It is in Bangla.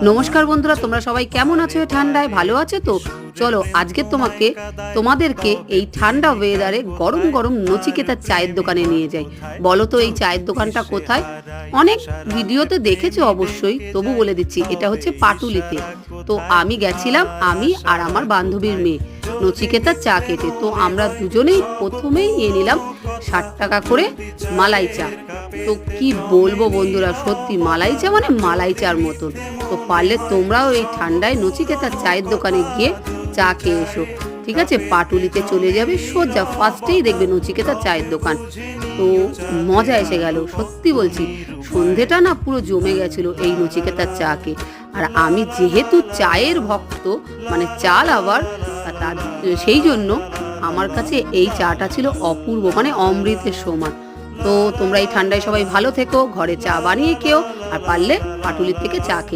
নমস্কার বন্ধুরা, তোমরা সবাই কেমন আছো? ঠান্ডায় ভালো আছো তো? চলো আজকে তোমাদেরকে এই ঠান্ডা ওয়েদারে গরম গরম নচিকেতার চায়ের দোকানে নিয়ে যাই। বলো তো এই চায়ের দোকানটা কোথায়? অনেক ভিডিওতে দেখেছো অবশ্যই, তবু বলে দিচ্ছি, এটা হচ্ছে পাটুলিতে। তো আমি গেছিলাম, আমি আর আমার বান্ধবীর মেয়ে, নচিকেতার চা খেতে। তো আমরা দুজনেই প্রথমেই নিয়ে নিলাম 60 টাকা করে মালাই চা। তো কি বলবো বন্ধুরা, সত্যি মালাই চা মানে মালাই চার মতন। তো পারলে তোমরাও এই ঠান্ডায় নচিকেতার চায়ের দোকানে গিয়ে চা খেয়ে এসো। ঠিক আছে, পাটুলিতে চলে যাবে সোজা, ফার্স্টেই দেখবে নচিকেতার চায়ের দোকান। তো মজা এসে গেল, সত্যি বলছি। সন্ধেটা না পুরো জমে গেছিল এই নচিকেতার চাকে। আর আমি যেহেতু চায়ের ভক্ত, মানে চা লাভার, তার সেই জন্য আমার কাছে এই চাটা ছিল অপূর্ব, মানে অমৃতের সমান। তো তোমরা এই ঠান্ডায় সবাই ভালো থেকো, ঘরে চা বানিয়ে খেও, আর পারলে পাটুলির থেকে চা খেয়ে